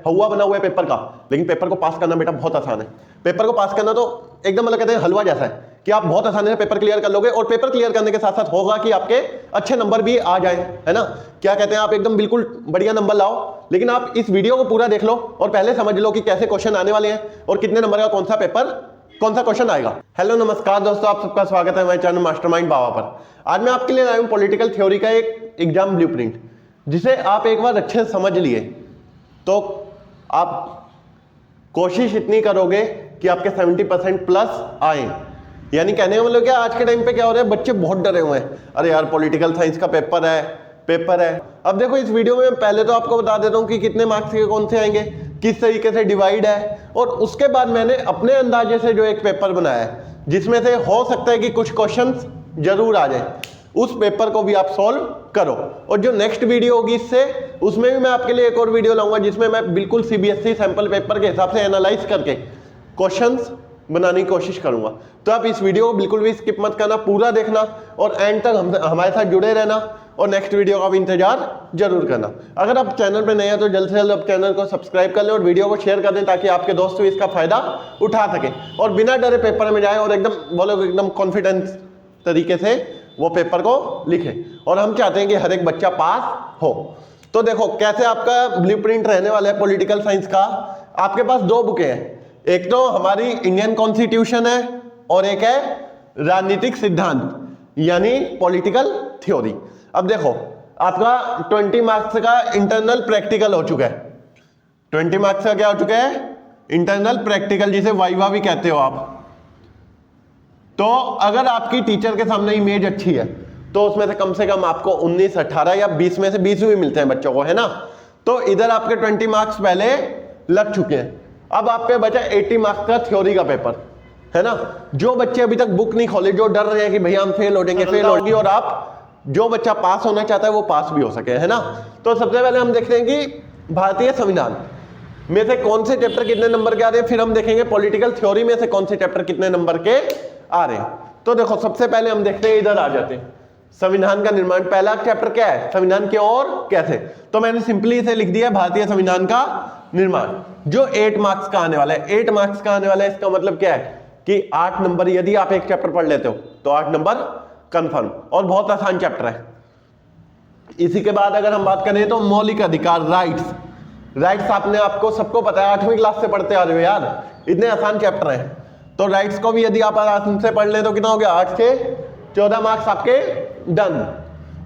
हवा बना हुआ है पेपर का, लेकिन पेपर को पास करना बेटा बहुत आसान है। पेपर को पास करना तो एकदम मतलब कहते हैं हलवा जैसा है कि आप बहुत आसानी से पेपर क्लियर कर लोगे, और पेपर क्लियर करने के साथ साथ होगा कि आपके अच्छे नंबर भी आ जाए, है ना। क्या कहते हैं, आप एकदम बिल्कुल बढ़िया नंबर लाओ। लेकिन आप इस वीडियो को पूरा देख लो और पहले समझ लो कि कैसे क्वेश्चन आने वाले हैं और कितने नंबर का कौन सा पेपर, कौन सा क्वेश्चन आएगा। हेलो नमस्कार दोस्तों, आप सबका स्वागत है हमारे चैनल मास्टरमाइंड बाबा पर। आज मैं आपके लिए लाया हूं पॉलिटिकल थ्योरी का एक एग्जाम ब्लूप्रिंट, जिसे आप एक बार अच्छे से समझ लिए तो आप कोशिश इतनी करोगे कि आपके 70% प्लस आए। यानी कहने का मतलब क्या, आज के टाइम पे क्या हो रहा है, बच्चे बहुत डरे हुए हैं, अरे यार पॉलिटिकल साइंस का पेपर है। अब देखो इस वीडियो में पहले तो आपको बता देता हूं कि कितने मार्क्स के कौन से आएंगे, किस तरीके से डिवाइड है, और उसके बाद मैंने अपने अंदाजे से जो एक पेपर बनाया है जिसमें से हो सकता है कि कुछ क्वेश्चंस जरूर आ जाए, उस पेपर को भी आप सॉल्व करो। और जो नेक्स्ट वीडियो होगी इससे, उसमें भी मैं आपके लिए एक और वीडियो लाऊंगा जिसमें मैं बिल्कुल सीबीएसई सैंपल पेपर के हिसाब से एनालाइज करके क्वेश्चंस बनाने की कोशिश करूंगा। तो आप इस वीडियो को बिल्कुल भी स्किप मत करना, पूरा देखना और एंड तक हमारे साथ जुड़े रहना, और नेक्स्ट वीडियो का भी इंतजार जरूर करना। अगर आप चैनल पर नए हैं तो जल्द से जल्द आप चैनल को सब्सक्राइब कर लें और वीडियो को शेयर कर दें ताकि आपके दोस्त भी इसका फायदा उठा सके और बिना डरे पेपर में जाए और एकदम बोलो एकदम कॉन्फिडेंस तरीके से वो पेपर को लिखे। और हम चाहते हैं कि हर एक बच्चा पास हो। तो देखो कैसे आपका ब्लूप्रिंट रहने वाला है पॉलिटिकल साइंस का। आपके पास दो बुकें हैं, एक तो हमारी इंडियन कॉन्स्टिट्यूशन है और एक है राजनीतिक सिद्धांत यानी पॉलिटिकल थ्योरी। अब देखो आपका 20 मार्क्स का इंटरनल प्रैक्टिकल हो चुका है। 20 मार्क्स का क्या हो चुका है, इंटरनल प्रैक्टिकल, जिसे वाइवा भी कहते हो आप। तो अगर आपकी टीचर के सामने इमेज अच्छी है तो उसमें से कम आपको 19, 18 या 20 में से 20 भी मिलते हैं बच्चों को, है ना। तो इधर आपके 20 मार्क्स पहले लग चुके हैं। अब आप पे बचा 80 मार्क्स का थ्योरी का पेपर, है ना। जो बच्चे अभी तक बुक नहीं खोले, जो डर रहे हैं कि भैया हम फेल हो जाएंगे, और आप जो बच्चा पास होना चाहता है वो पास भी हो सके, है ना। तो सबसे पहले हम देखते हैं कि भारतीय संविधान में से कौन से चैप्टर कितने नंबर के आ रहे हैं, फिर हम देखेंगे पॉलिटिकल थ्योरी में से कौन से चैप्टर कितने नंबर के आ रहे हैं। तो देखो सबसे पहले हम देखते हैं, इधर आ जाते हैं, संविधान का निर्माण। पहला चैप्टर क्या है, संविधान क्यों और कैसे। तो मैंने सिंपली इसे लिख दिया भारतीय संविधान का निर्माण, जो 8 मार्क्स का आने वाला है। 8 मार्क्स का आने वाला है, इसका मतलब क्या है कि 8 नंबर, यदि आप एक चैप्टर पढ़ लेते हो तो 8 नंबर कंफर्म, और बहुत आसान चैप्टर है। इसी के बाद अगर हम बात करें तो मौलिक अधिकार, राइट्स आपने आपको सबको पता है, 8वीं क्लास से पढ़ते आ रहे हो यार, इतने आसान चैप्टर हैं। तो राइट्स को भी यदि आप आराम से पढ़ लें तो कितना हो गया, 8 से 14 मार्क्स आपके डन।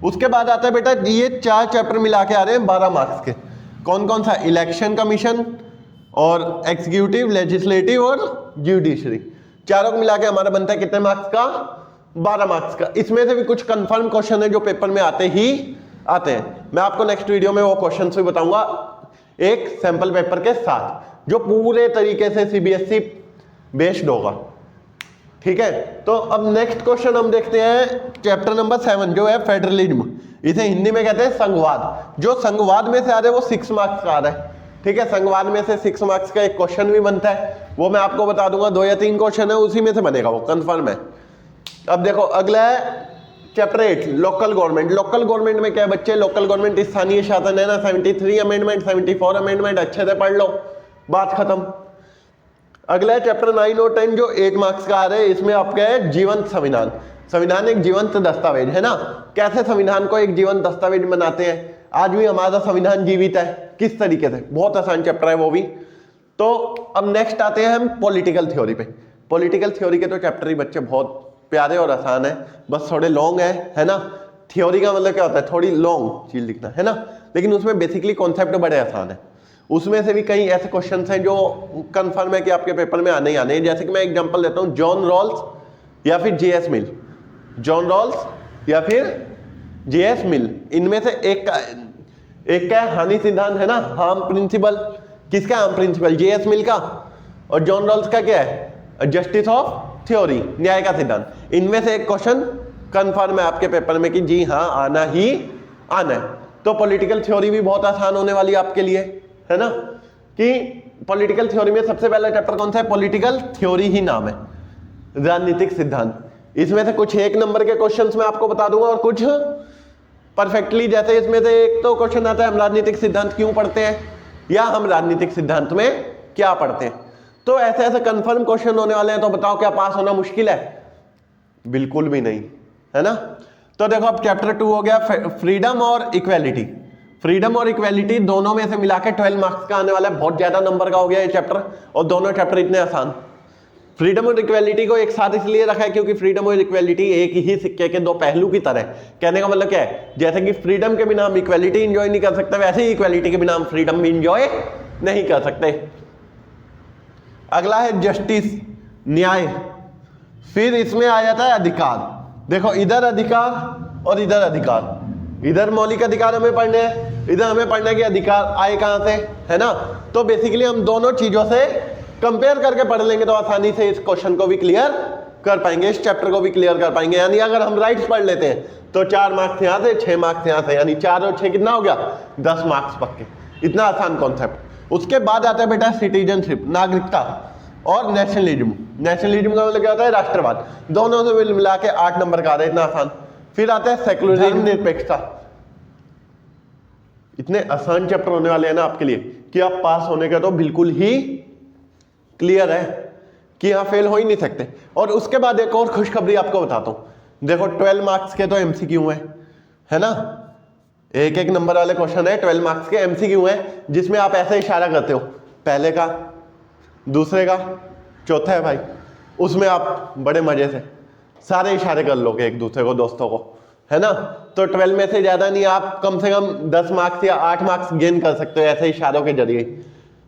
उसके बाद आता है बेटा, ये 4 चैप्टर मिला के आ रहे हैं 12 मार्क्स के। कौन कौन सा, इलेक्शन कमीशन और एग्जीक्यूटिव, लेजिस्लेटिव और जुडिशरी, चारों को मिला के हमारा बनता है कितने मार्क्स का, 12 मार्क्स का। इसमें से भी कुछ कंफर्म क्वेश्चन है जो पेपर में आते हैं। मैं आपको नेक्स्ट वीडियो में वो क्वेश्चन भी बताऊंगा एक सैंपल पेपर के साथ, जो पूरे तरीके से सीबीएसई बेस्ड होगा, ठीक है। तो अब नेक्स्ट क्वेश्चन हम देखते हैं, चैप्टर नंबर 7 जो है फेडरलिज्म, इसे हिंदी में कहते हैं संघवाद। जो संघवाद में से आ रहा है वो 6 मार्क्स का आ रहा है, ठीक है। संघवाद में से 6 मार्क्स का एक क्वेश्चन भी बनता है, वो मैं आपको बता दूंगा, 2 या 3 क्वेश्चन है, उसी में से बनेगा, वो कंफर्म है। अब देखो अगला है chapter 8 local government. Local government में क्या है बच्चे, लोकल गवर्नमेंट स्थानीय शासन है ना, 73 अमेंडमेंट, 74 अमेंडमेंट, अच्छे से पढ़ लो, बात खत्म। अगला है चैप्टर 9 और 10 जो 8 मार्क्स का आ रहा है। इसमें आपका है जीवंत संविधान। संविधान एक जीवंत दस्तावेज है ना, कैसे संविधान को एक जीवंत दस्तावेज बनाते हैं, आज भी हमारा संविधान जीवित है, किस तरीके से, बहुत आसान चैप्टर है वो भी। तो अब नेक्स्ट आते हैं हम पॉलिटिकल थ्योरी पे। पॉलिटिकल थ्योरी के तो चैप्टर ही बच्चे बहुत प्यारे और आसान है, बस थोड़े लॉन्ग है ना। थ्योरी का मतलब क्या होता है, थोड़ी लॉन्ग चीज लिखना, है ना, लेकिन उसमें बेसिकली कॉन्सेप्ट बड़े आसान है। उसमें से भी कई ऐसे क्वेश्चंस हैं जो कंफर्म है कि आपके पेपर में आने ही आने हैं। जैसे कि मैं एग्जांपल देता हूं, जॉन रॉल्स या फिर जेएस मिल, जॉन रॉल्स या फिर जेएस मिल, इनमें से एक का हानि सिद्धांत है ना, हार्म प्रिंसिपल। किसका हार्म प्रिंसिपल, जेएस मिल का। और जॉन रॉल्स का क्या है, जस्टिस ऑफ थ्योरी, न्याय का सिद्धांत। इनमें से एक क्वेश्चन कंफर्म है आपके पेपर में कि जी हाँ आना ही आना है। तो पॉलिटिकल थ्योरी भी बहुत आसान होने वाली है आपके लिए, है ना। कि पॉलिटिकल थ्योरी में सबसे पहला चैप्टर कौन सा है, पॉलिटिकल थ्योरी ही नाम है, राजनीतिक सिद्धांत। इसमें से कुछ 1 नंबर के क्वेश्चंस मैं आपको बता दूंगा और कुछ परफेक्टली, जैसे इसमें से एक तो क्वेश्चन आता है हम राजनीतिक सिद्धांत क्यों पढ़ते हैं, या हम राजनीतिक सिद्धांत में क्या पढ़ते हैं। तो ऐसे ऐसे कंफर्म क्वेश्चन होने वाले हैं, तो बताओ क्या पास होना मुश्किल है? बिल्कुल भी नहीं, है ना। तो देखो अब चैप्टर 2 हो गया फ्रीडम और इक्वेलिटी। फ्रीडम और इक्वेलिटी दोनों में से मिला के 12 मार्क्स का आने वाला है, बहुत ज्यादा नंबर का हो गया ये चैप्टर, और दोनों चैप्टर इतने आसान। फ्रीडम और इक्वेलिटी को एक साथ इसलिए रखा है क्योंकि फ्रीडम और इक्वेलिटी एक ही सिक्के के दो पहलू की तरह। कहने का मतलब क्या है, जैसे कि फ्रीडम के बिना हम इक्वेलिटी एंजॉय नहीं कर सकते, वैसे ही इक्वेलिटी के बिना हम फ्रीडम भी एंजॉय नहीं कर सकते। अगला है जस्टिस, न्याय। फिर इसमें आ जाता है अधिकार। देखो इधर अधिकार और इधर अधिकार, इधर मौलिक अधिकार हमें पढ़ने हैं, इधर हमें पढ़ना है कि अधिकार आए कहां से, है ना। तो बेसिकली हम दोनों चीजों से कंपेयर करके पढ़ लेंगे तो आसानी से इस क्वेश्चन को भी क्लियर कर पाएंगे, इस चैप्टर को भी क्लियर कर पाएंगे। यानी अगर हम राइट्स पढ़ लेते हैं तो 4 मार्क्स यहां से, 6 मार्क्स यहां से, यानी 4 और 6 कितना हो गया, 10 मार्क्स पक्के। इतना आसान कॉन्सेप्ट। उसके बाद आता है बेटा सिटीजनशिप, नागरिकता, और नेशनलिज्म। नेशनलिज्म का मतलब क्या होता है, राष्ट्रवाद। दोनों से मिला के 8 नंबर का आता है, इतना आसान। फिर आता है सेक्युलरिज्म, निरपेक्षता। इतने आसान चैप्टर होने वाले हैं ना आपके लिए कि आप पास होने का तो बिल्कुल ही क्लियर है कि यहां फेल हो ही नहीं सकते। और उसके बाद एक और खुशखबरी आपको बताता हूं। देखो 12 मार्क्स के तो एमसीक्यू है ना, एक एक नंबर वाले क्वेश्चन है, 12 मार्क्स के एमसीक्यू है, जिसमें आप ऐसे इशारा करते हो, पहले का, दूसरे का, चौथा है भाई, उसमें आप बड़े मजे से सारे इशारे कर लोगे एक दूसरे को, दोस्तों को, है ना। तो 12 में से ज्यादा नहीं, आप कम से कम 10 मार्क्स या 8 मार्क्स गेन कर सकते हो ऐसे इशारों के जरिए।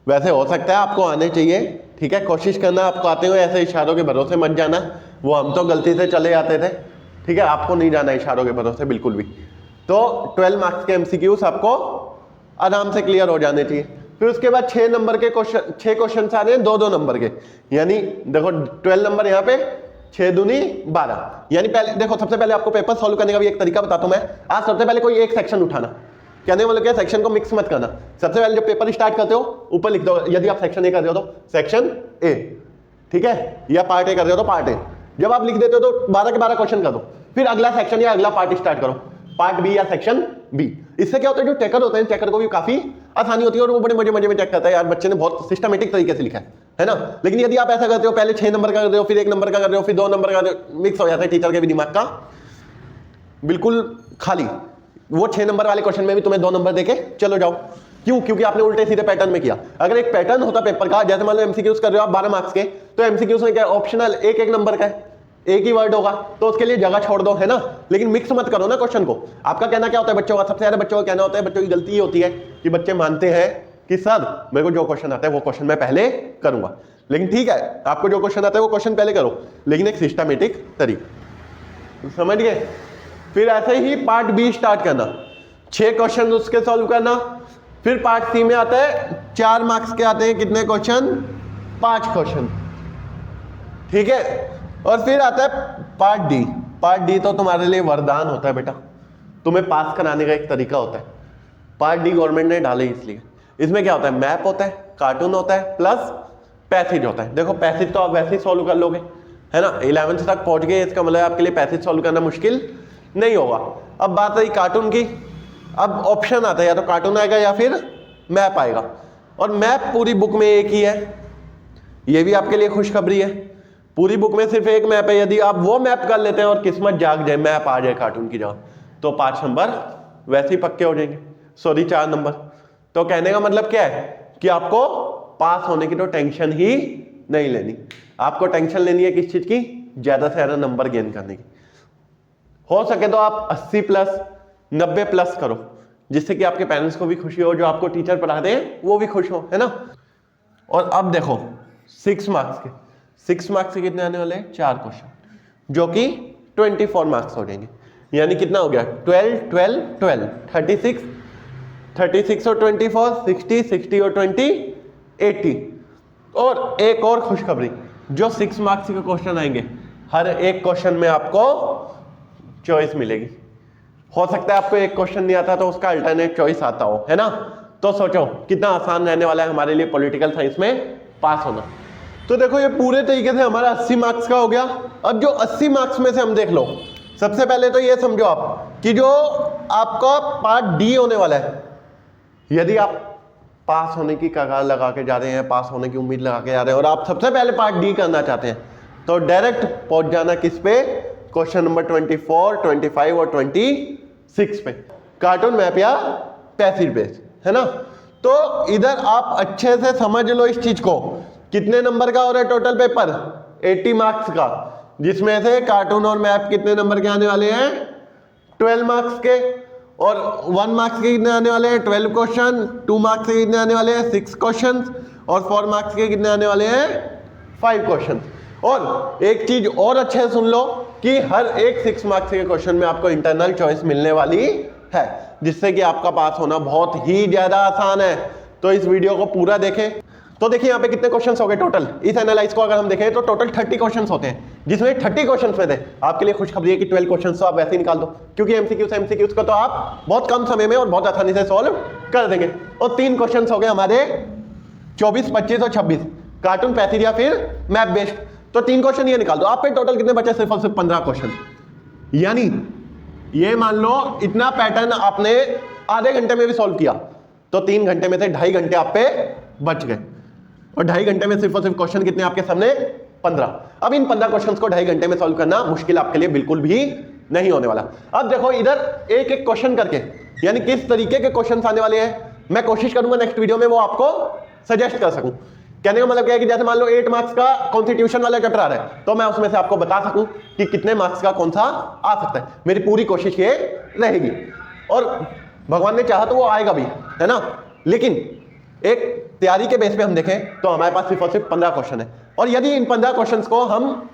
वैसे हो सकता है आपको आने चाहिए, ठीक है, कोशिश करना आपको आते हुए, ऐसे इशारों के भरोसे मत जाना, वो हम तो गलती से चले जाते थे, ठीक है, आपको नहीं जाना इशारों के भरोसे बिल्कुल भी। तो 12 मार्क्स के एमसीक्यूज आपको आराम से क्लियर हो जाने चाहिए। फिर उसके बाद 6 नंबर के क्वेश्चन, 6 क्वेश्चन आ रहे हैं 2-2 नंबर के, यानी देखो 12 नंबर यहाँ पे, 6 दूनी 12। यानी पहले देखो, सबसे पहले आपको पेपर सॉल्व करने का भी एक तरीका बताता हूं मैं। आज सबसे पहले कोई एक सेक्शन उठाना, कहने मतलब क्या, सेक्शन को मिक्स मत करना। सबसे पहले जब पेपर स्टार्ट करते हो ऊपर लिख दो, यदि आप सेक्शन ए कर रहे हो तो सेक्शन ए, ठीक है, या पार्ट ए कर रहे हो तो पार्ट ए। जब आप लिख देते हो तो 12 के 12 क्वेश्चन कर दो, फिर अगला सेक्शन या अगला पार्ट स्टार्ट करो, पार्ट बी या सेक्शन बी। इससे क्या होता है, जो चेकर होते हैं, चेकर को भी काफी आसानी होती है और वो बड़े मजे मजे में चेक करता है, यार बच्चे ने बहुत सिस्टमेटिक तरीके से लिखा है ना। लेकिन यदि आप ऐसा करते हो, पहले 6 नंबर का कर रहे हो, फिर 1 नंबर का कर रहे हो, फिर 2 नंबर का कर रहे हो, मिक्स हो जाता है टीचर के भी दिमाग का बिल्कुल खाली। वो 6 नंबर वाले क्वेश्चन में भी तुम्हें 2 नंबर देके चलो जाओ, क्यों? क्योंकि आपने उल्टे सीधे पैटर्न में किया। अगर एक पैटर्न होता पेपर का, जैसे मान लो एमसीक्यूज कर रहे हो आप 12 मार्क्स के, तो एमसीक्यूज में क्या ऑप्शनल एक एक नंबर का है, एक ही वर्ड होगा, तो उसके लिए जगह छोड़ दो, है ना। लेकिन मिक्स मत करो ना क्वेश्चन को। आपका कहना क्या होता है बच्चों का, सबसे ज्यादा बच्चों का कहना होता है, बच्चों की गलती ये होती है कि बच्चे मानते हैं कि सर मेरे को जो क्वेश्चन आता है वो क्वेश्चन मैं पहले करूंगा। लेकिन ठीक है, आपको जो क्वेश्चन आता है वो क्वेश्चन पहले करो, लेकिन एक सिस्टमेटिक तरीका, समझ गए। फिर ऐसे ही पार्ट बी स्टार्ट करना, 6 क्वेश्चन उसके सॉल्व करना। फिर पार्ट सी में आता है 4 मार्क्स के आते हैं कितने क्वेश्चन, 5 क्वेश्चन, ठीक है। और फिर आता है पार्ट डी। पार्ट डी तो तुम्हारे लिए वरदान होता है बेटा, तुम्हें पास कराने का एक तरीका होता है। पार्ट डी गवर्नमेंट ने डाले इसलिए। इसमें क्या होता है, मैप होता है, कार्टून होता है, प्लस पैसेज होता है। देखो पैसेज तो आप वैसे ही सॉल्व कर लोगे, है ना, 11th तक पहुंच गए, इसका मतलब आपके लिए पैसेज सॉल्व करना मुश्किल नहीं होगा। अब बात रही कार्टून की, अब ऑप्शन आता है, या तो कार्टून आएगा या फिर मैप आएगा, और मैप पूरी बुक में एक ही है, ये भी आपके लिए खुशखबरी है। पूरी बुक में सिर्फ एक मैप है, यदि आप वो मैप कर लेते हैं और किस्मत जाग जाए, मैप आ जाए कार्टून की जगह, तो 5 नंबर वैसे ही पक्के हो जाएंगे, सॉरी 4 नंबर। तो कहने का मतलब क्या है कि आपको पास होने की तो टेंशन ही नहीं लेनी, आपको टेंशन लेनी है किस चीज की, ज्यादा से ज्यादा नंबर गेन करने की। हो सके तो आप 80 प्लस 90 प्लस करो, जिससे कि आपके पेरेंट्स को भी खुशी हो, जो आपको टीचर पढ़ाते हैं वो भी खुश हो, है ना। और अब देखो 6 मार्क्स के, 6 मार्क्स के कितने आने वाले हैं, 4 क्वेश्चन, जो कि 24 मार्क्स हो जाएंगे। यानी कितना हो गया, 12 12 12 36 36 और 24 60 60 और 20 80। और एक और खुशखबरी, जो 6 मार्क्स के क्वेश्चन आएंगे, हर एक क्वेश्चन में आपको चॉइस मिलेगी। हो सकता है आपको एक क्वेश्चन नहीं आता तो उसका अल्टरनेट चॉइस आता हो, है ना। तो सोचो कितना आसान रहने वाला है हमारे लिए पॉलिटिकल साइंस में पास होना। तो देखो ये पूरे तरीके से हमारा 80 मार्क्स का हो गया। अब जो 80 मार्क्स में से हम देख लो, सबसे पहले तो ये समझो आप कि जो आपका पार्ट डी होने वाला है, यदि आप पास होने की कगार लगा के जा रहे हैं, पास होने की उम्मीद लगा के जा रहे हैं और आप सबसे पहले पार्ट डी करना चाहते हैं, तो डायरेक्ट पहुंच जाना किस पे, क्वेश्चन नंबर 24, 25 और 26 पे, कार्टून मैप या पैसिव बेस, है ना। तो इधर आप अच्छे से समझ लो इस चीज को, कितने नंबर का हो रहा है टोटल पेपर, 80 मार्क्स का, जिसमें से कार्टून और मैप कितने नंबर के आने वाले हैं, 12 मार्क्स के, और 1 मार्क्स के कितने आने वाले हैं, 12 क्वेश्चन, 2 मार्क्स के कितने आने वाले हैं, 6 क्वेश्चन, और 4 मार्क्स के कितने आने वाले हैं, 5 क्वेश्चन। और एक चीज और अच्छे से सुन लो कि हर एक 6 मार्क्स के क्वेश्चन में आपको इंटरनल चॉइस मिलने वाली है, जिससे कि आपका पास होना बहुत ही ज्यादा आसान है। तो इस वीडियो को पूरा देखें। तो देखिए यहाँ पे कितने क्वेश्चंस हो गए टोटल, इस एनालाइज को अगर हम देखें तो टोटल 30 क्वेश्चंस होते हैं, जिसमें 30 क्वेश्चंस में थे आपके लिए खुशखबरी है कि 12 क्वेश्चंस तो आप वैसे ही निकाल दो, क्योंकि एमसीक्यूज को तो आप बहुत कम समय में और बहुत आसानी से सॉल्व कर देंगे। और 3 क्वेश्चंस हो गए हमारे 24, 25 और 26, कार्टून, पैसिव या फिर मैप बेस्ड। तो 3 क्वेश्चन ये निकाल दो, आप पे टोटल कितने बचे, सिर्फ और सिर्फ 15 क्वेश्चन। यानी ये मान लो इतना पैटर्न आपने आधे घंटे में भी सॉल्व किया, तो 3 घंटे में से 2.5 घंटे आप पे बच गए, और 2.5 घंटे में सिर्फ और सिर्फ क्वेश्चन कितने आपके सामने, 15। अब इन 15 क्वेश्चंस को 2.5 घंटे में सॉल्व करना मुश्किल आपके लिए बिल्कुल भी नहीं होने वाला। अब देखो इधर एक एक क्वेश्चन करके, यानी किस तरीके के क्वेश्चन आने वाले हैं, मैं कोशिश करूंगा नेक्स्ट वीडियो में वो आपको सजेस्ट कर सकूं। कहने का मतलब क्या है कि जैसे मान लो 8 मार्क्स का कॉन्स्टिट्यूशन वाला चैप्टर आ रहा है, तो मैं उसमें से आपको बता सकूं कि कितने मार्क्स का कौन सा आ सकता है। मेरी पूरी कोशिश ये रहेगी, और भगवान ने चाहा तो वो आएगा भी, है ना। लेकिन एक तैयारी के बेस पे हम देखें तो हमारे पास सिर्फ और सिर्फ 15 क्वेश्चन है, और यदि इन 15 क्वेश्चन को हम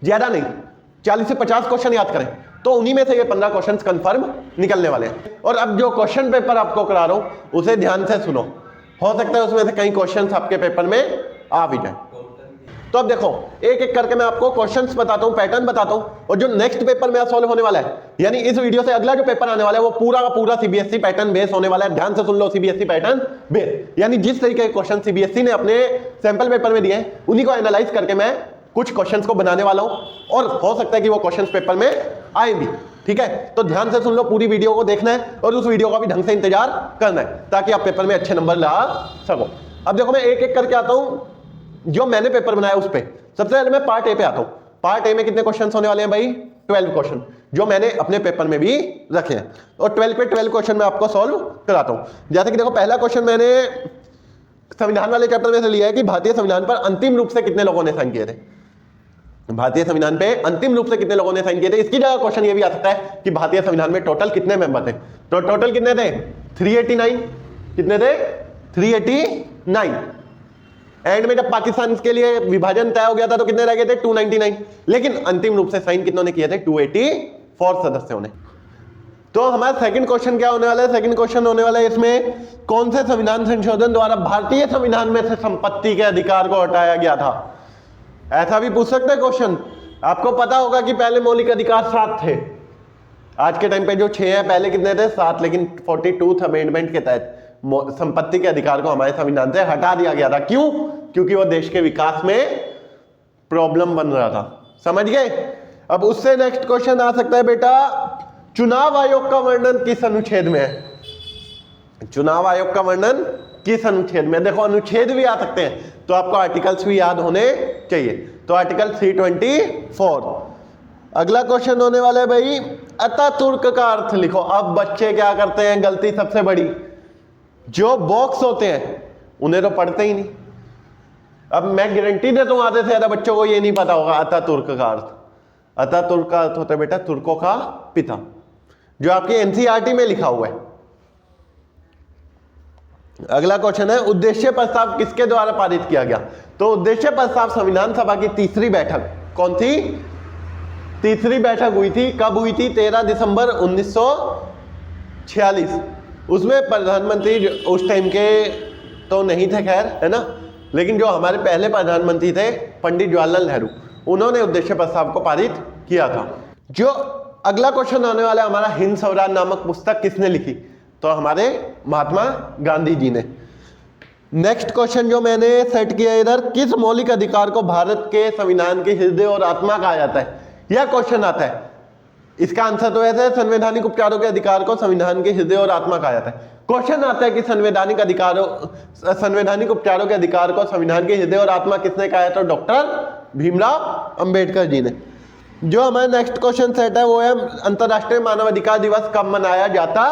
ज्यादा नहीं 40 से 50 क्वेश्चन याद करें, तो उन्हीं में से ये 15 क्वेश्चन कंफर्म निकलने वाले हैं। और अब जो क्वेश्चन पेपर आपको करा रहा हूं उसे ध्यान से सुनो, हो सकता है उसमें से कई क्वेश्चंस आपके पेपर में आ भी जाए। तो अब देखो एक एक करके मैं आपको क्वेश्चंस बताता हूं, पैटर्न बताता हूं, और जो नेक्स्ट पेपर में सॉल्व होने वाला है, यानी इस वीडियो से अगला जो पेपर आने वाला है वो पूरा का पूरा सीबीएसई पैटर्न बेस होने वाला है। ध्यान से सुन लो, सीबीएसई पैटर्न बेस, यानी जिस तरीके के क्वेश्चन सीबीएसई ने अपने सैंपल पेपर में दिए हैं उन्हीं को एनालाइज करके मैं कुछ क्वेश्चंस को बनाने वाला हूं, और हो सकता है कि वो क्वेश्चंस पेपर में आए भी। ठीक है, तो ध्यान से सुन लो, पूरी वीडियो को देखना है और उस वीडियो का भी ढंग से इंतजार करना है, ताकि आप पेपर में अच्छे नंबर ला सको। अब देखो मैं एक एक करके आता हूं जो मैंने पेपर बनाया उस पर। सबसे पहले मैं पार्ट ए पे आता हूं। पार्ट ए में कितने क्वेश्चन होने वाले हैं भाई, 12 क्वेश्चन, जो मैंने अपने पेपर में भी रखे हैं, और 12 पे 12 क्वेश्चन मैं आपको सॉल्व कराता हूं। जैसे कि देखो पहला क्वेश्चन मैंने संविधान वाले चैप्टर में से लिया है कि भारतीय संविधान पर अंतिम रूप से कितने लोगों ने साइन किए थे। भारतीय संविधान पे अंतिम रूप से कितने लोगों ने साइन किए थे। इसकी जगह क्वेश्चन ये भी आ सकता है कि भारतीय संविधान में टोटल कितने मेंबर थे। तो टोटल कितने थे, 389। कितने थे, 389। एंड में जब पाकिस्तान के लिए विभाजन तय हो गया था तो कितने रह गए थे, 299। लेकिन अंतिम रूप से साइन कितनों ने किए थे, 284 सदस्यों ने। तो हमारा सेकंड क्वेश्चन क्या होने वाला है, सेकंड क्वेश्चन होने वाला है इसमें, कौन से संविधान संशोधन द्वारा भारतीय संविधान में से संपत्ति के अधिकार को हटाया गया था। ऐसा भी पूछ सकते हैं क्वेश्चन। आपको पता होगा कि पहले मौलिक अधिकार 7 थे, आज के टाइम पे जो 6 है, पहले कितने थे, 7। लेकिन 42th अमेंडमेंट के तहत संपत्ति के अधिकार को हमारे संविधान से हटा दिया गया था। क्यों, क्योंकि वो देश के विकास में प्रॉब्लम बन रहा था। समझ गए। अब उससे नेक्स्ट क्वेश्चन आ सकता है बेटा, चुनाव आयोग का वर्णन किस अनुच्छेद में है। चुनाव आयोग का वर्णन किस अनुच्छेद में। देखो अनुच्छेद भी आ सकते हैं, तो आपको आर्टिकल्स भी याद होने चाहिए। तो आर्टिकल 324। अगला क्वेश्चन होने वाला है भाई, अतातुर्क का अर्थ लिखो। अब बच्चे क्या करते हैं, गलती सबसे बड़ी, जो बॉक्स होते हैं उन्हें तो पढ़ते ही नहीं। अब मैं गारंटी देता हूं आधे से ज्यादा बच्चों को ये नहीं पता होगा अतातुर्क का अर्थ। अतातुर्क का अर्थ होता है बेटा तुर्कों का पिता, जो आपकी एनसीईआरटी में लिखा हुआ है। अगला क्वेश्चन है, उद्देश्य प्रस्ताव किसके द्वारा पारित किया गया। तो उद्देश्य प्रस्ताव संविधान सभा की तीसरी बैठक, कौन थी, तीसरी बैठक हुई थी। कब हुई थी, 13 दिसंबर 1946। उसमें प्रधानमंत्री उस टाइम के तो नहीं थे खैर, है ना, लेकिन जो हमारे पहले प्रधानमंत्री थे पंडित जवाहरलाल नेहरू, उन्होंने उद्देश्य प्रस्ताव को पारित किया था। जो अगला क्वेश्चन आने वाला है हमारा, हिंद स्वराज नामक पुस्तक किसने लिखी। तो हमारे महात्मा गांधी जी ने। नेक्स्ट क्वेश्चन जो मैंने सेट किया इधर, किस मौलिक अधिकार को भारत के संविधान के हृदय और आत्मा कहा जाता है। यह क्वेश्चन आता है, इसका आंसर तो ऐसा है, संवैधानिक उपचारों के अधिकार को संविधान के हृदय और आत्मा कहा जाता है। क्वेश्चन आता है कि संवैधानिक उपचारों के अधिकार को संविधान के हृदय और आत्मा किसने कहा है? तो डॉक्टर भीमराव अंबेडकर जी ने। जो हमारा नेक्स्ट क्वेश्चन सेट है वो है अंतरराष्ट्रीय मानवाधिकार दिवस कब मनाया जाता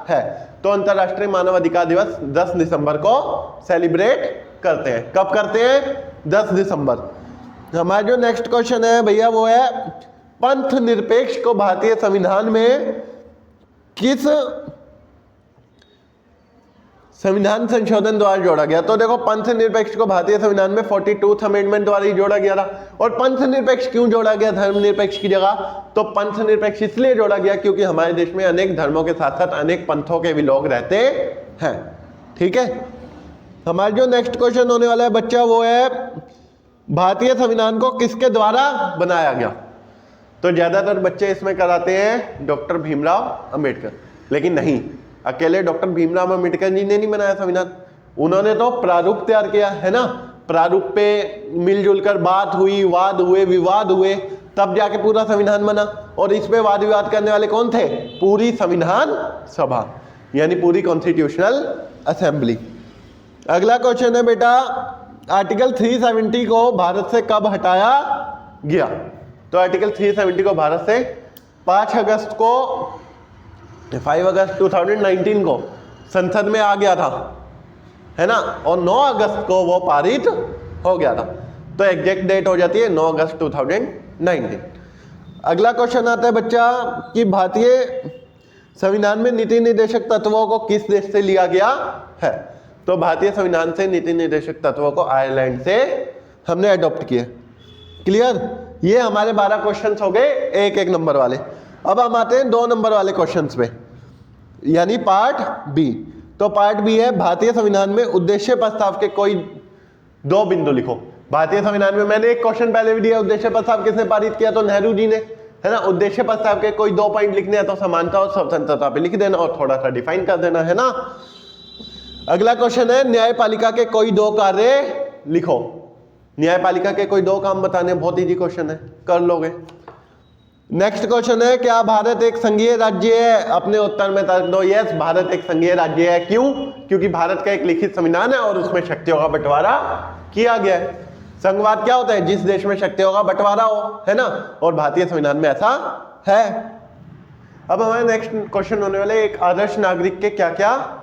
है? तो अंतरराष्ट्रीय मानवाधिकार दिवस 10 दिसंबर को सेलिब्रेट करते हैं। कब करते हैं? 10 दिसंबर। हमारा जो नेक्स्ट क्वेश्चन है भैया वो है पंथ निरपेक्ष को भारतीय संविधान में किस संविधान संशोधन द्वारा जोड़ा गया? तो देखो पंथ निरपेक्ष को भारतीय संविधान में 42th अमेंडमेंट द्वारा ही जोड़ा गया था। और पंथ निरपेक्ष क्यों जोड़ा गया धर्म निरपेक्ष की जगह? तो पंथ निरपेक्ष इसलिए जोड़ा गया क्योंकि हमारे देश में अनेक धर्मों के साथ साथ अनेक पंथों के भी लोग रहते हैं। ठीक है, हमारा जो नेक्स्ट क्वेश्चन होने वाला है बच्चा वो है भारतीय संविधान को किसके द्वारा बनाया गया? तो ज्यादातर बच्चे इसमें कराते हैं डॉक्टर भीमराव अंबेडकर, लेकिन नहीं, अकेले डॉक्टर भीमराव अंबेडकर जी ने नहीं बनाया संविधान। उन्होंने तो प्रारूप तैयार किया है ना, प्रारूप पे मिलजुल कर बात हुई, वाद हुए, विवाद हुए, तब जाके पूरा संविधान बना। और इस पे वाद विवाद करने वाले कौन थे? पूरी संविधान सभा, यानी पूरी कॉन्स्टिट्यूशनल असेंबली। अगला क्वेश्चन है बेटा आर्टिकल 370 को भारत से कब हटाया गया? तो आर्टिकल 370 को भारत से 5 अगस्त 2019 को संसद में आ गया था, है ना, और 9 अगस्त को वो पारित हो गया था। तो एग्जैक्ट डेट हो जाती है 9 अगस्त 2019। अगला क्वेश्चन आता है बच्चा कि भारतीय संविधान में नीति निर्देशक तत्वों को किस देश से लिया गया है? तो भारतीय संविधान से नीति निर्देशक तत्वों को आयरलैंड से हमने अडॉप्ट किए। क्लियर? ये हमारे 12 क्वेश्चंस हो गए एक एक नंबर वाले। अब हम आते हैं 2 नंबर वाले क्वेश्चंस पे, यानी पार्ट बी। तो पार्ट बी है भारतीय संविधान में उद्देश्य प्रस्ताव के कोई 2 बिंदु लिखो। भारतीय संविधान में मैंने एक क्वेश्चन पहले भी दिया, उद्देश्य प्रस्ताव किसने पारित किया? तो नेहरू जी ने, है ना। उद्देश्य प्रस्ताव के कोई 2 पॉइंट लिखने हैं तो समानता और स्वतंत्रता पे लिख देना और थोड़ा सा डिफाइन कर देना, है ना। अगला क्वेश्चन है न्यायपालिका के कोई 2 कार्य लिखो। न्यायपालिका के कोई 2 काम बताने, बहुत इजी क्वेश्चन है, कर लोगे। नेक्स्ट क्वेश्चन है क्या भारत एक संघीय राज्य है? अपने उत्तर में तर्क दो। यस, भारत एक संघीय राज्य है। क्यों? क्योंकि भारत का एक लिखित संविधान है और उसमें शक्तियों का बंटवारा किया गया है। संघवाद क्या होता है? जिस देश में शक्तियों का बंटवारा हो, है ना, और भारतीय संविधान में ऐसा है। अब हमारे नेक्स्ट क्वेश्चन होने वाले एक आदर्श नागरिक के क्या क्या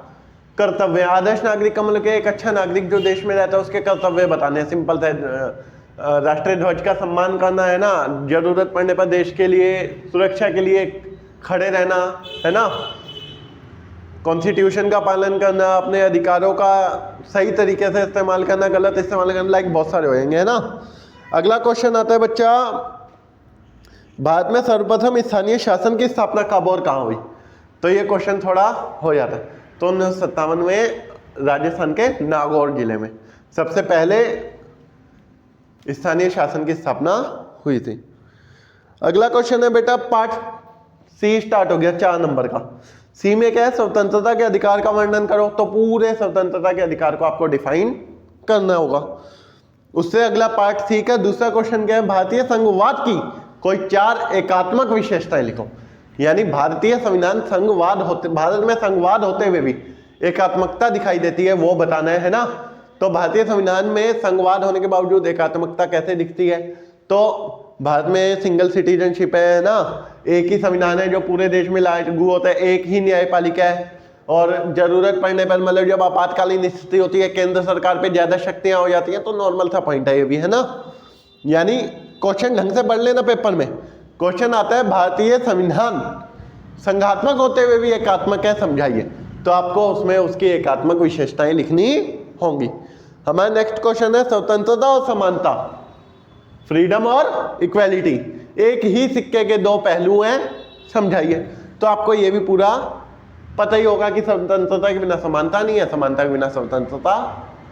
कर्तव्य। आदर्श नागरिक का मतलब एक अच्छा नागरिक जो देश में रहता है उसके कर्तव्य बताने। सिंपल है, राष्ट्रीय ध्वज का सम्मान करना, है ना, जरूरत पड़ने पर देश के लिए, सुरक्षा के लिए खड़े रहना, है ना, कॉन्स्टिट्यूशन का पालन करना, अपने अधिकारों का सही तरीके से इस्तेमाल करना, गलत इस्तेमाल करना, लाइक बहुत सारे हो जाएंगे, है ना। अगला क्वेश्चन आता है बच्चा भारत में सर्वप्रथम स्थानीय शासन की स्थापना कब और कहाँ हुई? तो ये क्वेश्चन थोड़ा हो जाता है। तो 1957 में राजस्थान के नागौर जिले में सबसे पहले स्थानीय शासन की स्थापना हुई थी। अगला क्वेश्चन है बेटा पार्ट सी स्टार्ट हो गया 4 नंबर का। सी में क्या है? स्वतंत्रता के अधिकार का वर्णन करो। तो पूरे स्वतंत्रता के अधिकार को आपको डिफाइन करना होगा। उससे अगला पार्ट सी का दूसरा क्वेश्चन क्या है? भारतीय संघवाद की कोई 4 एकात्मक विशेषताएं लिखो। यानी भारतीय संविधान संघवाद होते, भारत में संघवाद होते हुए भी एकात्मकता दिखाई देती है, वो बताना है ना। तो भारतीय संविधान में संघवाद होने के बावजूद एकात्मकता कैसे दिखती है? तो भारत में सिंगल सिटीजनशिप है ना, एक ही संविधान है जो पूरे देश में लागू होता है, एक ही न्यायपालिका है, और जरूरत पड़ने पर मतलब जब आपातकालीन स्थिति होती है केंद्र सरकार पे ज्यादा शक्तियां हो जाती हैं, तो नॉर्मल सा पॉइंट है ये भी, है ना। यानी क्वेश्चन ढंग से पढ़ लेना पेपर में। क्वेश्चन आता है भारतीय संविधान संघात्मक होते हुए भी एकात्मक है, समझाइए। तो आपको उसमें उसकी एकात्मक विशेषताएं लिखनी होंगी। हमारा नेक्स्ट क्वेश्चन है स्वतंत्रता और समानता, फ्रीडम और इक्वालिटी एक ही सिक्के के 2 पहलू हैं, समझाइए। तो आपको ये भी पूरा पता ही होगा कि स्वतंत्रता के बिना समानता नहीं है, समानता के बिना स्वतंत्रता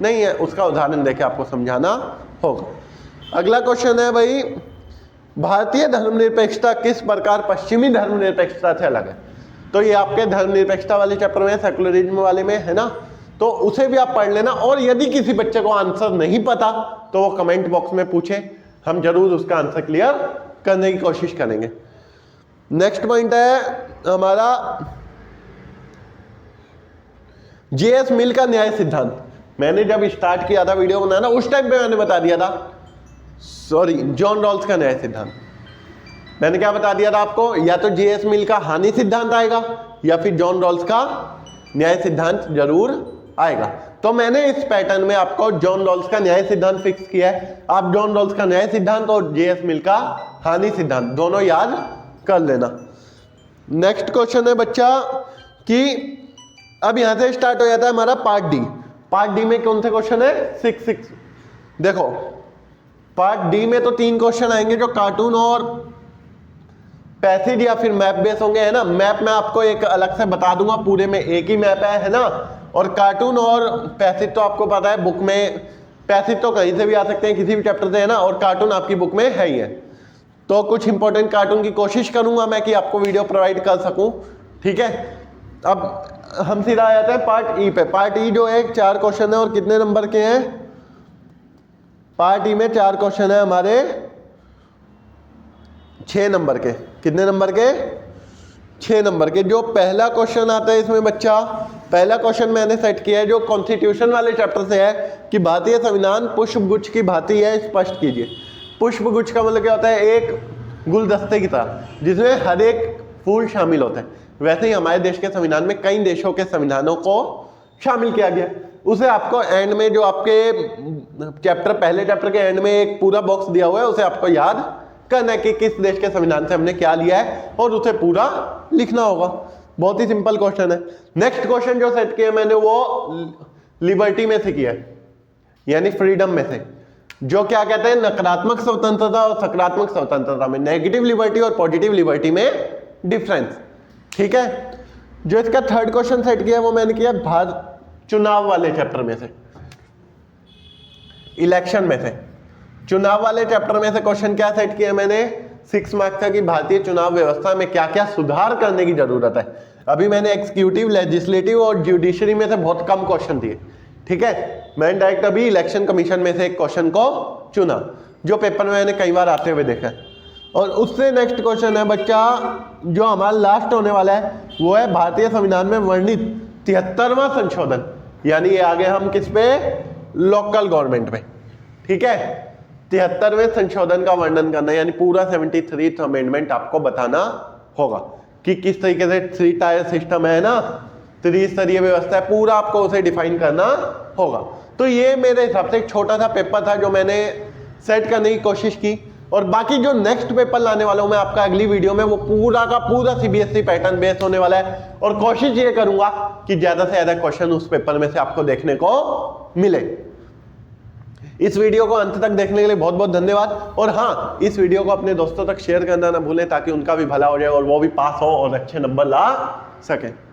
नहीं है। उसका उदाहरण देके आपको समझाना होगा। अगला क्वेश्चन है भाई भारतीय धर्मनिरपेक्षता किस प्रकार पश्चिमी धर्मनिरपेक्षता से अलग है? तो ये आपके धर्मनिरपेक्षता वाले चैप्टर में, सेकुलरिज्म वाले में, है ना। तो उसे भी आप पढ़ लेना। और यदि किसी बच्चे को आंसर नहीं पता तो वो कमेंट बॉक्स में पूछे, हम जरूर उसका आंसर क्लियर करने की कोशिश करेंगे। नेक्स्ट पॉइंट है हमारा जेएस मिल का न्याय सिद्धांत। मैंने जब स्टार्ट किया था वीडियो बनाना उस टाइम पे मैंने बता दिया था, सॉरी, जॉन रॉल्स का न्याय सिद्धांत। मैंने क्या बता दिया था आपको, या तो जेएस मिल का हानि सिद्धांत आएगा या फिर जॉन रॉल्स का न्याय सिद्धांत जरूर आएगा। तो मैंने इस पैटर्न में आपको जॉन रॉल्स का न्याय सिद्धांत फिक्स किया है। आप जॉन रॉल्स का न्याय सिद्धांत और जेएस मिल का हानि सिद्धांत दोनों याद कर लेना। नेक्स्ट क्वेश्चन है बच्चा कि अब यहां से स्टार्ट हो जाता है हमारा पार्ट डी। पार्ट डी में कौन से क्वेश्चन है? 6 देखो, पार्ट डी में तो 3 क्वेश्चन आएंगे जो कार्टून और पैसेज या फिर मैप बेस होंगे, है ना। मैप मैं आपको एक अलग से बता दूंगा, पूरे में एक ही मैप है ना। और कार्टून और पैसेज तो आपको पता है बुक में, पैसेज तो कहीं से भी आ सकते हैं किसी भी चैप्टर से, है ना, और कार्टून आपकी बुक में है ही है। तो कुछ इंपॉर्टेंट कार्टून की कोशिश करूंगा मैं कि आपको वीडियो प्रोवाइड कर सकूं, ठीक है। अब हम सीधा आ जाते हैं पार्ट ई पे। पार्ट ई जो है 4 क्वेश्चन है और कितने नंबर के हैं? पार्ट ई में 4 क्वेश्चन है हमारे 6 नंबर के। कितने नंबर के? 6 नंबर के। जो पहला क्वेश्चन आता है इसमें बच्चा, पहला क्वेश्चन मैंने सेट किया है जो कॉन्स्टिट्यूशन वाले चैप्टर से है कि भारतीय संविधान पुष्पगुच्छ की भांति है, स्पष्ट कीजिए। पुष्पगुच्छ का मतलब क्या होता है? एक गुलदस्ते की तरह जिसमें हर एक फूल शामिल होते हैं। वैसे ही हमारे देश के संविधान में कई देशों के संविधानों को शामिल किया गया। उसे आपको एंड में, जो आपके चैप्टर, पहले चैप्टर के एंड में एक पूरा बॉक्स दिया हुआ है, उसे आपको याद करना है कि किस देश के संविधान से हमने क्या लिया है और उसे पूरा लिखना होगा। बहुत ही सिंपल क्वेश्चन है। नेक्स्ट क्वेश्चन जो सेट किया मैंने वो लिबर्टी में से किया है, यानी फ्रीडम में से। जो क्या कहते हैं, नकारात्मक स्वतंत्रता और सकारात्मक स्वतंत्रता में, नेगेटिव लिबर्टी और पॉजिटिव लिबर्टी में डिफरेंस, ठीक है। जो इसका थर्ड क्वेश्चन सेट किया वो मैंने किया भारत चुनाव वाले चैप्टर में से, इलेक्शन में से। चुनाव वाले चैप्टर में से क्वेश्चन क्या सेट किया मैंने? 6 मार्क्स का कि भारतीय चुनाव व्यवस्था में क्या क्या सुधार करने की जरूरत है। अभी मैंने एग्जीक्यूटिव, लेजिस्लेटिव और जुडिशरी में से बहुत कम क्वेश्चन दिए, ठीक है। मैंने डायरेक्ट अभी इलेक्शन कमीशन में से एक क्वेश्चन को चुना जो पेपर में मैंने कई बार आते हुए देखा। और उससे नेक्स्ट क्वेश्चन है बच्चा जो हमारा लास्ट होने वाला है, वो है भारतीय संविधान में वर्णित 73वां संशोधन, यानी ये आगे हम किस पे? लोकल गवर्नमेंट पे, ठीक है। 73वें संशोधन का वर्णन करना, यानी पूरा 73th अमेंडमेंट आपको बताना होगा कि किस तरीके से 3 टायर सिस्टम है ना, त्रिस्तरीय व्यवस्था है, पूरा आपको उसे डिफाइन करना होगा। तो ये मेरे हिसाब से एक छोटा सा पेपर था जो मैंने सेट करने की कोशिश की। और बाकी जो नेक्स्ट पेपर लाने वाला हूं मैं आपका अगली वीडियो में, वो पूरा का पूरा सीबीएसई पैटर्न बेस होने वाला है। और कोशिश ये करूंगा कि ज्यादा से ज्यादा क्वेश्चन उस पेपर में से आपको देखने को मिले। इस वीडियो को अंत तक देखने के लिए बहुत बहुत धन्यवाद। और हाँ, इस वीडियो को अपने दोस्तों तक शेयर करना ना भूलें ताकि उनका भी भला हो जाए और वो भी पास हो और अच्छे नंबर ला सके।